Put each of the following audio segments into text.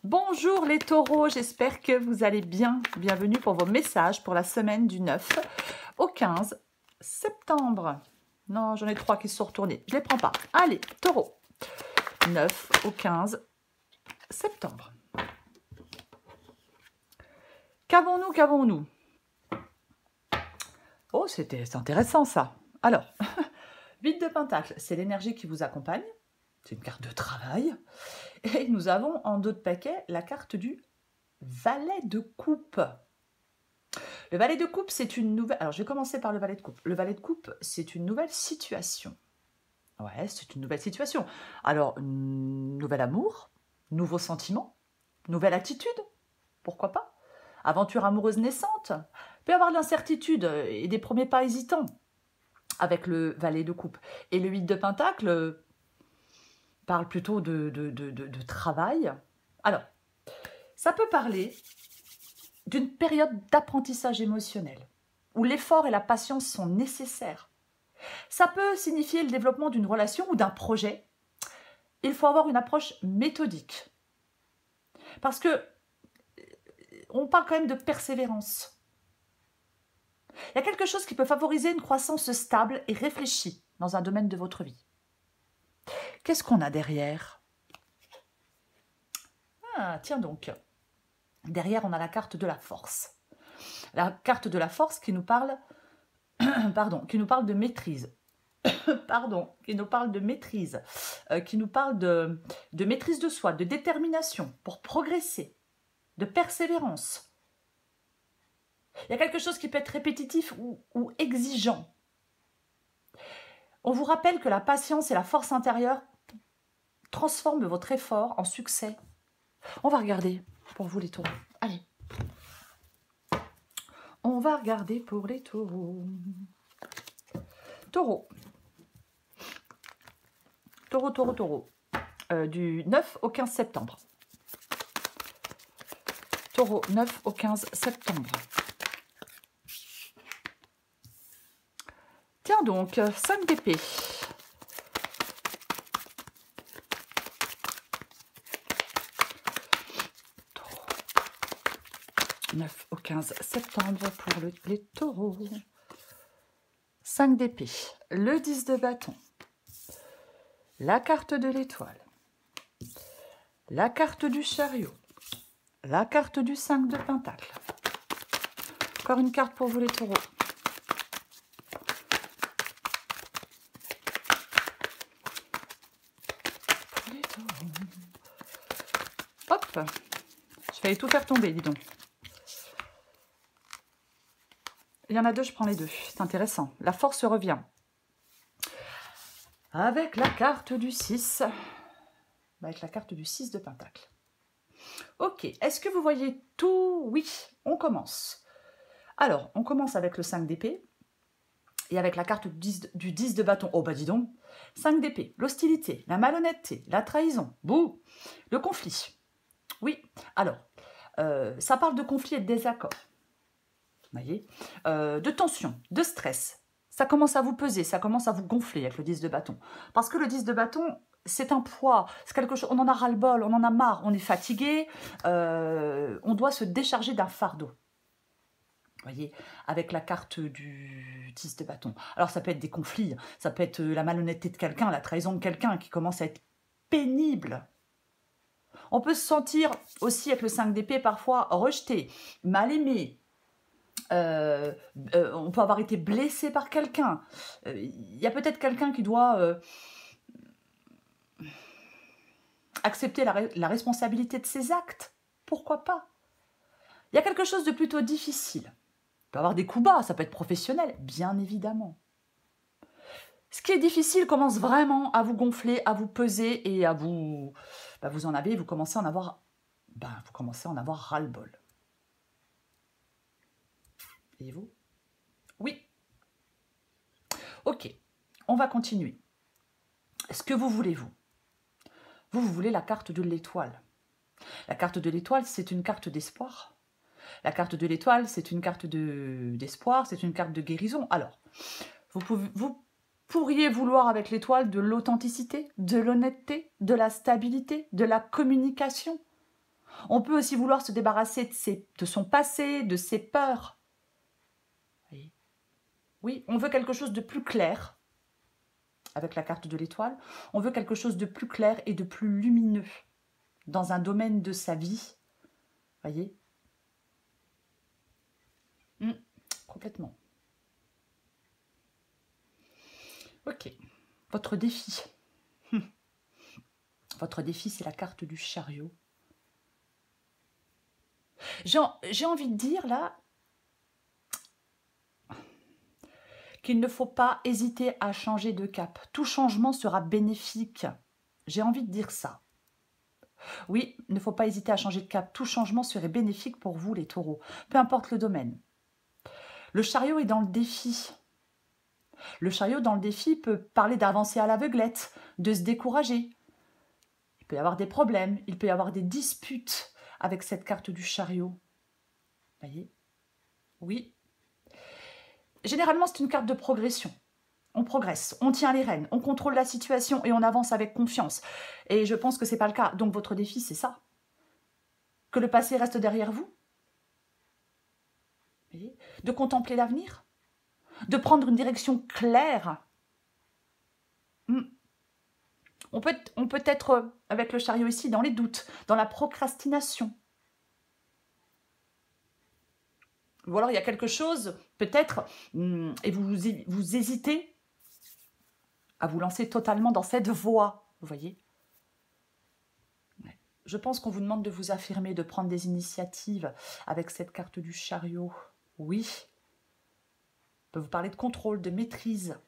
Bonjour les taureaux, j'espère que vous allez bien. Bienvenue pour vos messages pour la semaine du 9 au 15 septembre. Non, j'en ai 3 qui se sont retournés. Je ne les prends pas. Allez, taureau. 9 au 15 septembre. Qu'avons-nous, qu'avons-nous? Oh, c'est intéressant ça. Alors, 8 de Pentacle, c'est l'énergie qui vous accompagne. C'est une carte de travail. Et nous avons en dos de paquet la carte du valet de coupe. Le valet de coupe, c'est une nouvelle... Alors, je vais commencer par le valet de coupe. Le valet de coupe, c'est une nouvelle situation. Ouais, c'est une nouvelle situation. Alors, nouvel amour, nouveaux sentiments, nouvelle attitude, pourquoi pas? Aventure amoureuse naissante. Il peut y avoir de l'incertitude et des premiers pas hésitants avec le valet de coupe. Et le 8 de Pentacle parle plutôt de travail. Alors, ça peut parler d'une période d'apprentissage émotionnel, où l'effort et la patience sont nécessaires. Ça peut signifier le développement d'une relation ou d'un projet. Il faut avoir une approche méthodique. Parce que on parle quand même de persévérance. Il y a quelque chose qui peut favoriser une croissance stable et réfléchie dans un domaine de votre vie. Qu'est-ce qu'on a derrière? Ah, tiens donc. Derrière, on a la carte de la force. La carte de la force qui nous parle, qui nous parle de maîtrise. Qui nous parle de maîtrise. Qui nous parle de maîtrise de soi, de détermination pour progresser, de persévérance. Il y a quelque chose qui peut être répétitif ou exigeant. On vous rappelle que la patience et la force intérieure transforment votre effort en succès. On va regarder pour vous les taureaux. Allez. On va regarder pour les taureaux. Taureau. Taureau. Du 9 au 15 septembre. Taureau, 9 au 15 septembre. Tiens donc, 5 d'épée. Taureau. 9 au 15 septembre pour les taureaux. 5 d'épée. Le 10 de bâton. La carte de l'étoile. La carte du chariot. La carte du 5 de pentacle. Encore une carte pour vous les taureaux. Hop, je vais tout faire tomber, dis donc. Il y en a deux, je prends les deux. C'est intéressant. La force revient. Avec la carte du 6. Avec la carte du 6 de pentacle. Ok, est-ce que vous voyez tout? Oui, on commence. Alors, on commence avec le 5 d'épée. Et avec la carte du 10 de bâton. Oh bah dis donc. 5 d'épée, l'hostilité, la malhonnêteté, la trahison. Bouh, le conflit. Oui, alors, ça parle de conflit et de désaccord. Vous voyez, de tension, de stress. Ça commence à vous peser, ça commence à vous gonfler avec le 10 de bâton. Parce que le 10 de bâton, c'est un poids, c'est quelque chose, on en a ras-le-bol, on en a marre, on est fatigué, on doit se décharger d'un fardeau. Vous voyez, avec la carte du 10 de bâton. Alors ça peut être des conflits, ça peut être la malhonnêteté de quelqu'un, la trahison de quelqu'un qui commence à être pénible. On peut se sentir aussi avec le 5 d'épée parfois rejeté, mal aimé. On peut avoir été blessé par quelqu'un. Il y a peut-être quelqu'un qui doit accepter la responsabilité de ses actes. Pourquoi pas? Il y a quelque chose de plutôt difficile. Il peut y avoir des coups bas, ça peut être professionnel, bien évidemment. Ce qui est difficile commence vraiment à vous gonfler, à vous peser et à vous... vous en avez, vous commencez à en avoir, ras-le-bol. Et vous? Oui. Ok, on va continuer. Ce que vous voulez, vous voulez la carte de l'étoile. La carte de l'étoile, c'est une carte d'espoir. La carte de l'étoile, c'est une carte d'espoir, c'est une carte de guérison. Alors, vous pourriez vouloir avec l'étoile de l'authenticité, de l'honnêteté, de la stabilité, de la communication. On peut aussi vouloir se débarrasser de son passé, de ses peurs. Oui, on veut quelque chose de plus clair. Avec la carte de l'étoile, on veut quelque chose de plus clair et de plus lumineux dans un domaine de sa vie. Voyez? Complètement. Ok. Votre défi. Votre défi, c'est la carte du chariot. J'ai envie de dire, là, qu'il ne faut pas hésiter à changer de cap. Tout changement sera bénéfique. J'ai envie de dire ça. Oui, il ne faut pas hésiter à changer de cap. Tout changement serait bénéfique pour vous, les taureaux. Peu importe le domaine. Le chariot est dans le défi. Le chariot dans le défi peut parler d'avancer à l'aveuglette, de se décourager. Il peut y avoir des problèmes, il peut y avoir des disputes avec cette carte du chariot. Voyez? Oui. Généralement, c'est une carte de progression. On progresse, on tient les rênes, on contrôle la situation et on avance avec confiance. Et je pense que ce n'est pas le cas. Donc votre défi, c'est ça. Que le passé reste derrière vous. Voyez? De contempler l'avenir. De prendre une direction claire. On peut être, avec le chariot ici, dans les doutes, dans la procrastination. Ou alors il y a quelque chose, peut-être, et vous hésitez à vous lancer totalement dans cette voie, vous voyez. Je pense qu'on vous demande de vous affirmer, de prendre des initiatives avec cette carte du chariot. Oui. On peut vous parler de contrôle, de maîtrise.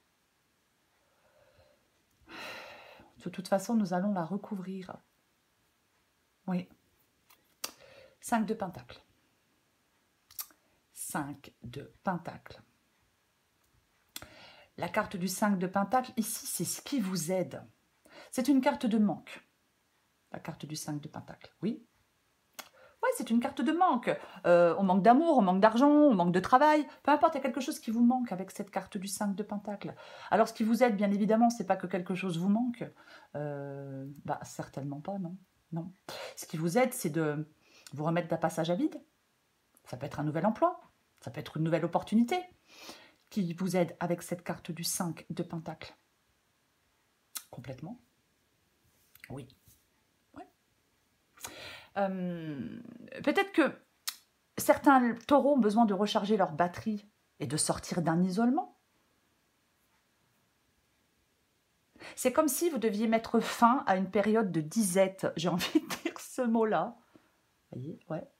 De toute façon, nous allons la recouvrir. Oui. 5 de Pentacle. 5 de Pentacle. La carte du 5 de Pentacle, ici, c'est ce qui vous aide. C'est une carte de manque. La carte du 5 de Pentacle, oui. Oui, c'est une carte de manque. On manque d'amour, on manque d'argent, on manque de travail. Peu importe, il y a quelque chose qui vous manque avec cette carte du 5 de Pentacle. Alors, ce qui vous aide, bien évidemment, c'est pas que quelque chose vous manque. Certainement pas, non. Non. Ce qui vous aide, c'est de vous remettre d'un passage à vide. Ça peut être un nouvel emploi. Ça peut être une nouvelle opportunité qui vous aide avec cette carte du 5 de Pentacle. Complètement. Oui. Ouais. Peut-être que certains taureaux ont besoin de recharger leur batterie et de sortir d'un isolement. C'est comme si vous deviez mettre fin à une période de disette. J'ai envie de dire ce mot-là. Vous voyez, ouais.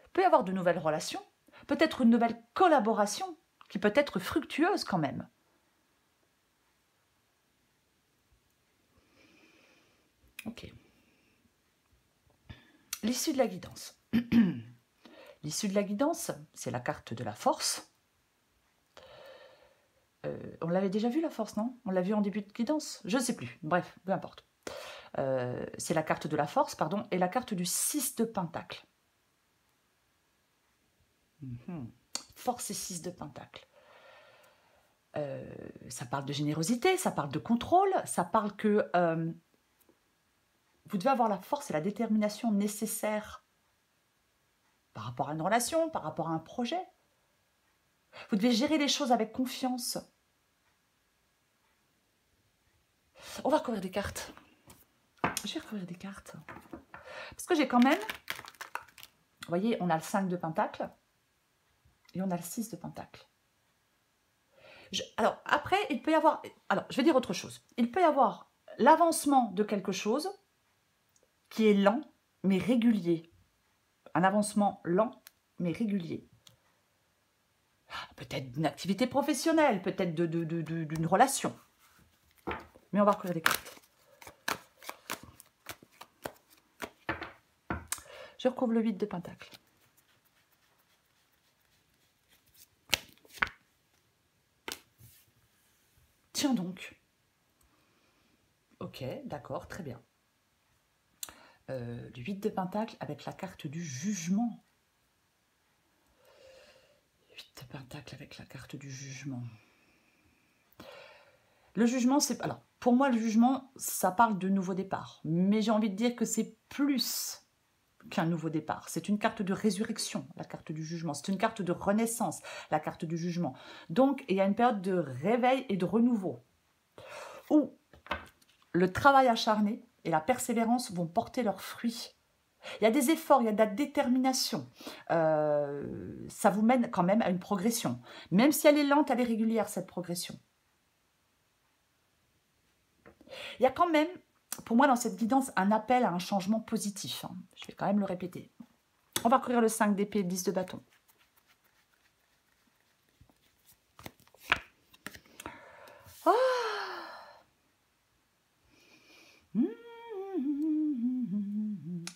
Il peut y avoir de nouvelles relations. Peut-être une nouvelle collaboration qui peut être fructueuse quand même. Ok. L'issue de la guidance. L'issue de la guidance, c'est la carte de la force. On l'avait déjà vu, la force, non? On l'a vu en début de guidance? Je ne sais plus. Bref, peu importe. C'est la carte de la force, pardon, et la carte du 6 de Pentacle. Force et 6 de Pentacle. Ça parle de générosité, ça parle de contrôle, ça parle que vous devez avoir la force et la détermination nécessaires par rapport à une relation, par rapport à un projet. Vous devez gérer les choses avec confiance. On va recouvrir des cartes. Je vais recouvrir des cartes. Parce que j'ai quand même... Vous voyez, on a le 5 de Pentacle et on a le 6 de Pentacle. Alors, après, il peut y avoir... Alors, je vais dire autre chose. Il peut y avoir l'avancement de quelque chose qui est lent, mais régulier. Un avancement lent, mais régulier. Peut-être d'une activité professionnelle, peut-être d'une relation. Mais on va recouvrir des cartes. Je recouvre le 8 de Pentacle. Tiens donc. Ok, d'accord, très bien. Le 8 de Pentacle avec la carte du jugement. 8 de Pentacle avec la carte du jugement. Le jugement, c'est... Alors, pour moi, le jugement, ça parle de nouveau départ. Mais j'ai envie de dire que c'est plus qu'un nouveau départ. C'est une carte de résurrection, la carte du jugement. C'est une carte de renaissance, la carte du jugement. Donc, il y a une période de réveil et de renouveau où le travail acharné et la persévérance vont porter leurs fruits. Il y a des efforts, il y a de la détermination. Ça vous mène quand même à une progression. Même si elle est lente, elle est régulière, cette progression. Il y a quand même, pour moi, dans cette guidance, un appel à un changement positif. Je vais quand même le répéter. On va courir le 5 d'épée, 10 de bâton. Oh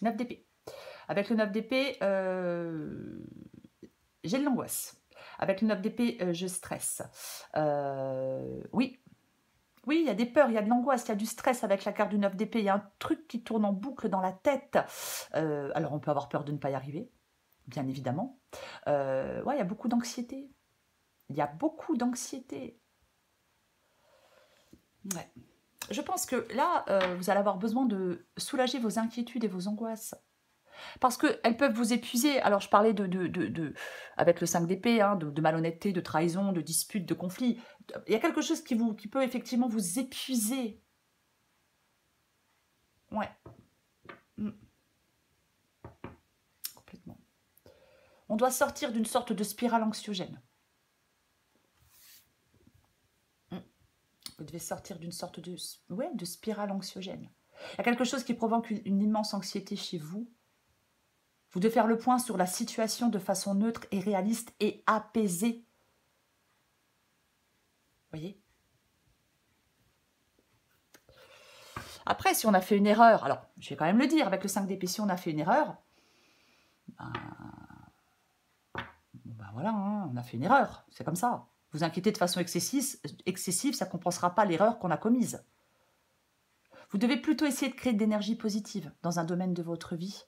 9 d'épée. Avec le 9 d'épée, j'ai de l'angoisse. Avec le 9 d'épée, je stresse. Oui, il y a des peurs, il y a de l'angoisse, il y a du stress avec la carte du 9 d'épée. Il y a un truc qui tourne en boucle dans la tête. Alors, on peut avoir peur de ne pas y arriver, bien évidemment. Ouais, il y a beaucoup d'anxiété. Il y a beaucoup d'anxiété. Ouais. Je pense que là, vous allez avoir besoin de soulager vos inquiétudes et vos angoisses. Parce qu'elles peuvent vous épuiser. Alors, je parlais avec le 5 d'épée, hein, de malhonnêteté, de trahison, de dispute, de conflit. Il y a quelque chose qui peut effectivement vous épuiser. Ouais. Complètement. On doit sortir d'une sorte de spirale anxiogène. Vous devez sortir d'une sorte de spirale anxiogène. Il y a quelque chose qui provoque une immense anxiété chez vous. Vous devez faire le point sur la situation de façon neutre et réaliste et apaisée. Vous voyez? Après, si on a fait une erreur, alors je vais quand même le dire, avec le 5 d'épée, si on a fait une erreur, ben voilà, hein, on a fait une erreur, c'est comme ça. Vous inquiétez de façon excessive, ça ne compensera pas l'erreur qu'on a commise. Vous devez plutôt essayer de créer de l'énergie positive dans un domaine de votre vie.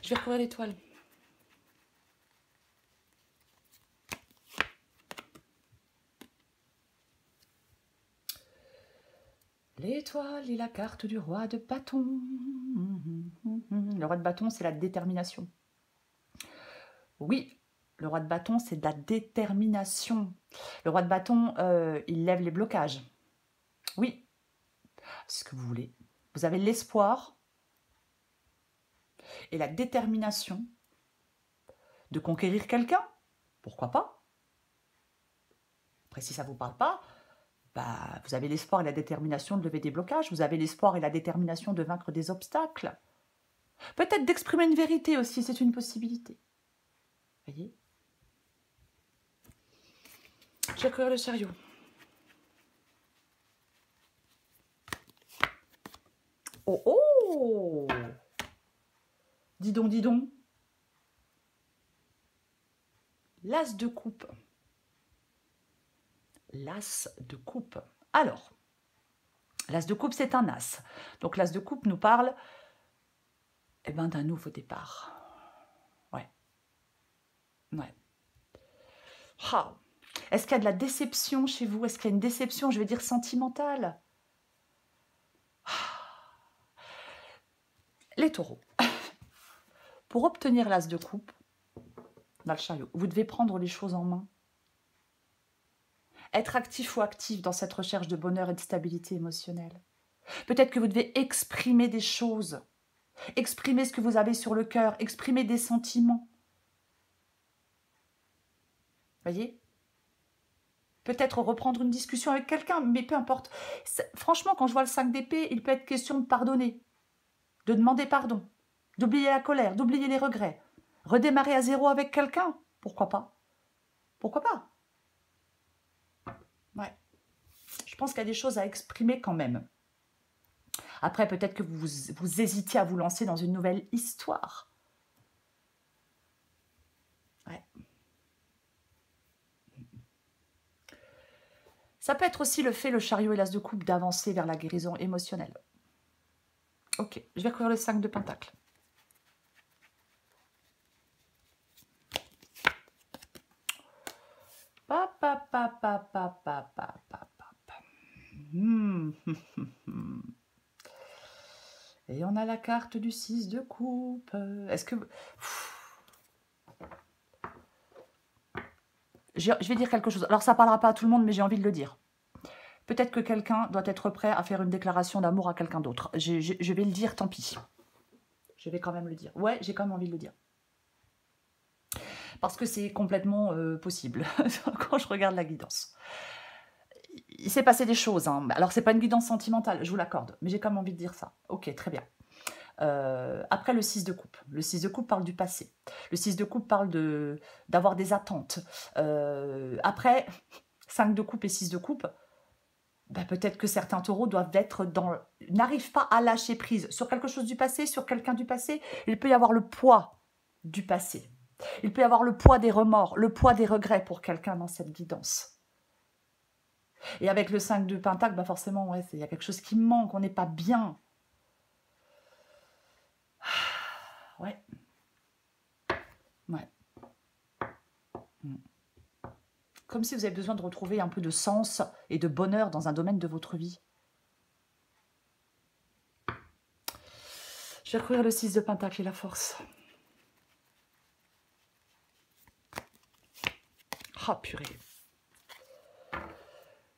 Je vais recouvrir l'étoile. L'étoile est la carte du roi de bâton. Le roi de bâton, c'est la détermination. Oui, le roi de bâton, c'est de la détermination. Le roi de bâton, il lève les blocages. Oui, c'est ce que vous voulez. Vous avez l'espoir et la détermination de conquérir quelqu'un. Pourquoi pas? Après, si ça ne vous parle pas, bah, vous avez l'espoir et la détermination de lever des blocages. Vous avez l'espoir et la détermination de vaincre des obstacles. Peut-être d'exprimer une vérité aussi, c'est une possibilité. Vous voyez? Je vais courir le chariot. Oh oh! Dis donc, dis donc. L'as de coupe. L'as de coupe. Alors, l'as de coupe, c'est un as. Donc, l'as de coupe nous parle d'un nouveau départ. Ouais. Ouais. Ah. Est-ce qu'il y a de la déception chez vous? Est-ce qu'il y a une déception, je veux dire, sentimentale? Les taureaux. Pour obtenir l'as de coupe, dans le chariot, vous devez prendre les choses en main. Être actif ou active dans cette recherche de bonheur et de stabilité émotionnelle. Peut-être que vous devez exprimer des choses, exprimer ce que vous avez sur le cœur, exprimer des sentiments. Voyez? Peut-être reprendre une discussion avec quelqu'un, mais peu importe. Franchement, quand je vois le 5 d'épée, il peut être question de pardonner, de demander pardon, d'oublier la colère, d'oublier les regrets. Redémarrer à zéro avec quelqu'un, pourquoi pas? Pourquoi pas? Ouais. Je pense qu'il y a des choses à exprimer quand même. Après, peut-être que vous hésitiez à vous lancer dans une nouvelle histoire. Ouais. Ça peut être aussi le fait, le chariot et l'as de coupe, d'avancer vers la guérison émotionnelle. Ok, je vais courir le 5 de pentacle. Et on a la carte du 6 de coupe. Est-ce que... Je vais dire quelque chose. Alors, ça ne parlera pas à tout le monde, mais j'ai envie de le dire. Peut-être que quelqu'un doit être prêt à faire une déclaration d'amour à quelqu'un d'autre. Je vais le dire, tant pis. Je vais quand même le dire. Ouais, j'ai quand même envie de le dire. Parce que c'est complètement possible quand je regarde la guidance. Il s'est passé des choses. Hein. Alors, c'est pas une guidance sentimentale, je vous l'accorde. Mais j'ai quand même envie de dire ça. Ok, très bien. Après le 6 de coupe. Le 6 de coupe parle du passé. Le 6 de coupe parle d'avoir des attentes. Après, 5 de coupe et 6 de coupe, ben peut-être que certains taureaux doivent être n'arrivent pas à lâcher prise sur quelque chose du passé, sur quelqu'un du passé. Il peut y avoir le poids du passé. Il peut y avoir le poids des remords, le poids des regrets pour quelqu'un dans cette guidance. Et avec le 5 de pentacle, ben forcément, ouais, il y a quelque chose qui manque, on n'est pas bien. Ouais. Ouais. Comme si vous avez besoin de retrouver un peu de sens et de bonheur dans un domaine de votre vie. Je vais recouvrir le 6 de pentacle et la force. Ah, purée.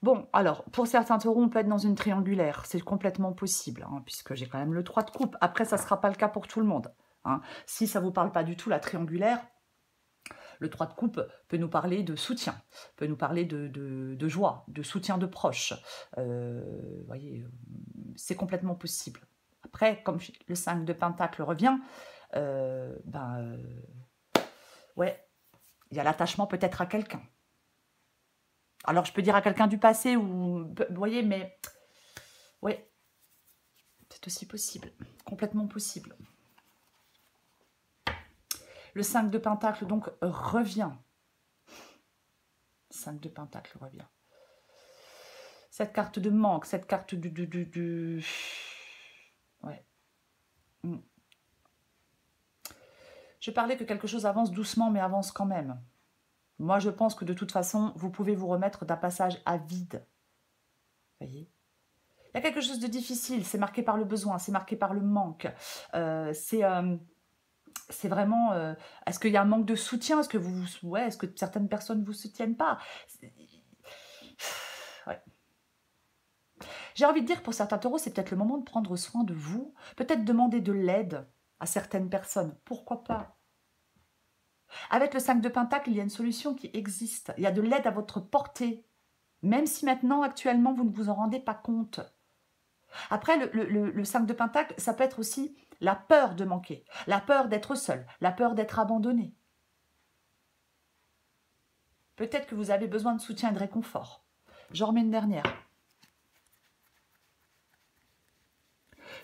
Bon, alors, pour certains taureaux, on peut être dans une triangulaire. C'est complètement possible, hein, puisque j'ai quand même le 3 de coupe. Après, ça ne sera pas le cas pour tout le monde. Hein. Si ça ne vous parle pas du tout, la triangulaire, le 3 de coupe peut nous parler de soutien, peut nous parler de joie, de soutien de proches. Vous voyez, c'est complètement possible. Après, comme le 5 de pentacle revient, ouais, il y a l'attachement peut-être à quelqu'un. Alors, je peux dire à quelqu'un du passé, ou vous voyez, mais ouais, c'est aussi possible, complètement possible. Le 5 de pentacle, donc, revient. 5 de pentacle revient. Cette carte de manque, cette carte du... Ouais. Je parlais que quelque chose avance doucement, mais avance quand même. Moi, je pense que de toute façon, vous pouvez vous remettre d'un passage à vide. Vous voyez ? Il y a quelque chose de difficile, c'est marqué par le besoin, c'est marqué par le manque. C'est vraiment... est-ce qu'il y a un manque de soutien? Est-ce que certaines personnes ne vous soutiennent pas? Ouais. J'ai envie de dire, pour certains taureaux, c'est peut-être le moment de prendre soin de vous. Peut-être demander de l'aide à certaines personnes. Pourquoi pas? Avec le 5 de pentacle, il y a une solution qui existe. Il y a de l'aide à votre portée. Même si maintenant, actuellement, vous ne vous en rendez pas compte. Après, le 5 de pentacle, ça peut être aussi la peur de manquer, la peur d'être seul, la peur d'être abandonné. Peut-être que vous avez besoin de soutien et de réconfort. J'en remets une dernière.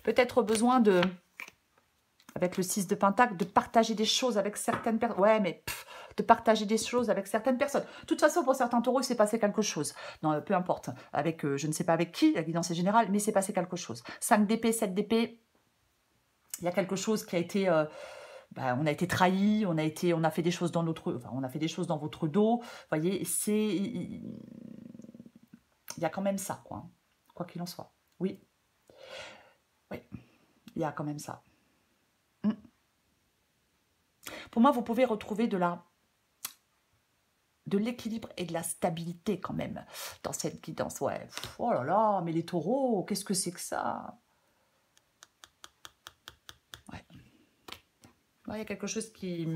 Peut-être besoin de, avec le 6 de pentacle, de partager des choses avec certaines personnes. Ouais, mais de partager des choses avec certaines personnes. De toute façon, pour certains taureaux, il s'est passé quelque chose. Non, peu importe. Avec, je ne sais pas avec qui, la guidance est générale, mais il s'est passé quelque chose. 5 d'épée, 7 d'épée, il y a quelque chose qui a été... on a été trahi, on a fait des choses dans on a fait des choses dans votre dos. Vous voyez, il y a quand même ça, quoi qu'il en soit. Oui. Oui, il y a quand même ça. Pour moi, vous pouvez retrouver de l'équilibre et de la stabilité quand même dans cette guidance. Ouais, oh là là, mais les taureaux, qu'est-ce que c'est que ça? Ouais. Il y a quelque chose qui...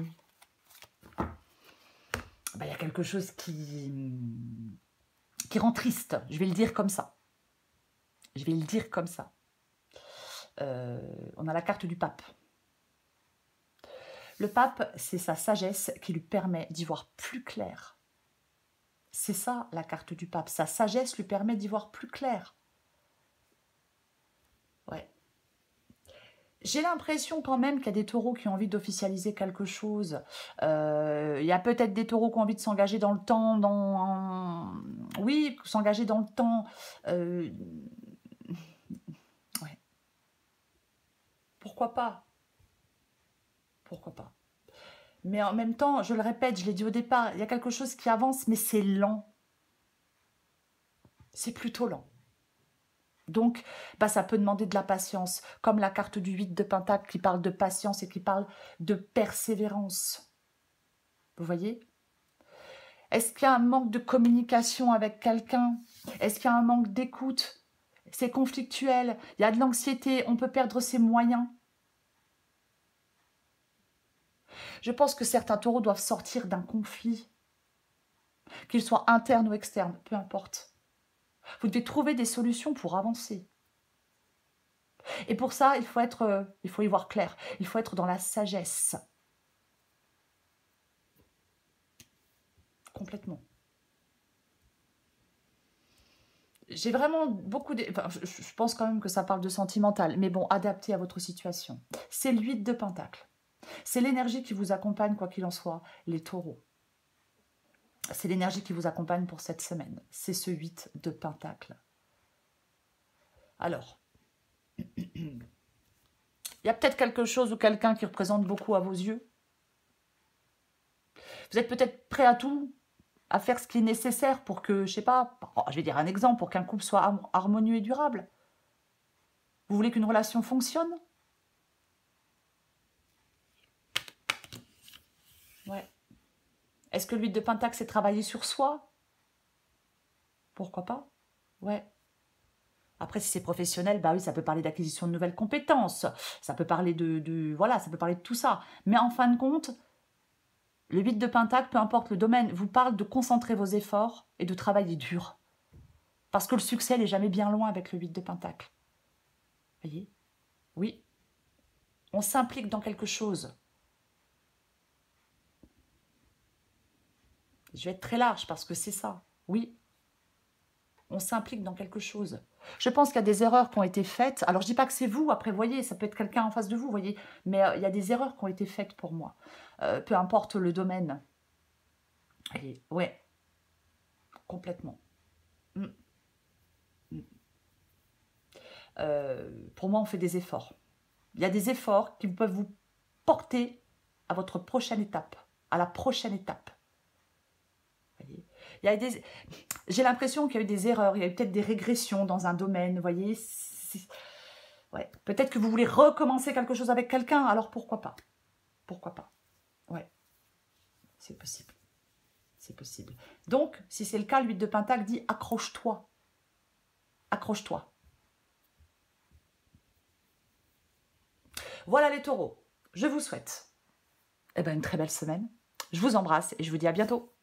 il y a quelque chose qui rend triste. Je vais le dire comme ça. Je vais le dire comme ça. On a la carte du pape. Le pape, c'est sa sagesse qui lui permet d'y voir plus clair. C'est ça, la carte du pape. Sa sagesse lui permet d'y voir plus clair. Ouais. J'ai l'impression quand même qu'il y a des taureaux qui ont envie d'officialiser quelque chose. Il y a peut-être des taureaux qui ont envie de s'engager dans le temps. Oui, s'engager dans le temps. Ouais. Pourquoi pas? Pourquoi pas? Mais en même temps, je le répète, je l'ai dit au départ, il y a quelque chose qui avance, mais c'est lent. C'est plutôt lent. Donc, bah, ça peut demander de la patience, comme la carte du 8 de Pentacle qui parle de patience et qui parle de persévérance. Vous voyez? Est-ce qu'il y a un manque de communication avec quelqu'un? Est-ce qu'il y a un manque d'écoute? C'est conflictuel, il y a de l'anxiété, on peut perdre ses moyens. Je pense que certains taureaux doivent sortir d'un conflit, qu'il soit interne ou externe, peu importe. Vous devez trouver des solutions pour avancer. Et pour ça, il faut y voir clair. Il faut être dans la sagesse. Complètement. J'ai vraiment beaucoup... Enfin, je pense quand même que ça parle de sentimental, mais bon, adapté à votre situation. C'est le 8 de Pentacle. C'est l'énergie qui vous accompagne, quoi qu'il en soit, les taureaux. C'est l'énergie qui vous accompagne pour cette semaine. C'est ce 8 de Pentacle. Alors, il y a peut-être quelque chose ou quelqu'un qui représente beaucoup à vos yeux. Vous êtes peut-être prêt à tout, à faire ce qui est nécessaire pour que, je sais pas, je vais dire un exemple, pour qu'un couple soit harmonieux et durable. Vous voulez qu'une relation fonctionne? Ouais. Est-ce que le 8 de Pentacle, c'est travailler sur soi? Pourquoi pas? Ouais. Après, si c'est professionnel, bah oui, ça peut parler d'acquisition de nouvelles compétences. Ça peut parler voilà, ça peut parler de tout ça. Mais en fin de compte, le 8 de Pentacle, peu importe le domaine, vous parle de concentrer vos efforts et de travailler dur. Parce que le succès n'est jamais bien loin avec le 8 de Pentacle. Vous voyez? Oui. On s'implique dans quelque chose. Je vais être très large parce que c'est ça. Oui. On s'implique dans quelque chose. Je pense qu'il y a des erreurs qui ont été faites. Alors, je ne dis pas que c'est vous, après, vous voyez, ça peut être quelqu'un en face de vous, vous voyez. Mais il y a des erreurs qui ont été faites pour moi. Peu importe le domaine. Et, ouais, complètement. Mm. Mm. Pour moi, on fait des efforts. Il y a des efforts qui peuvent vous porter à votre prochaine étape, à la prochaine étape. Vous voyez, j'ai l'impression qu'il y a eu des erreurs, il y a eu peut-être des régressions dans un domaine, vous voyez. Ouais. Peut-être que vous voulez recommencer quelque chose avec quelqu'un, alors pourquoi pas? Pourquoi pas? Ouais, c'est possible. C'est possible. Donc, si c'est le cas, le 8 de Pentacle dit accroche-toi. Accroche-toi. Voilà les taureaux. Je vous souhaite une très belle semaine. Je vous embrasse et je vous dis à bientôt.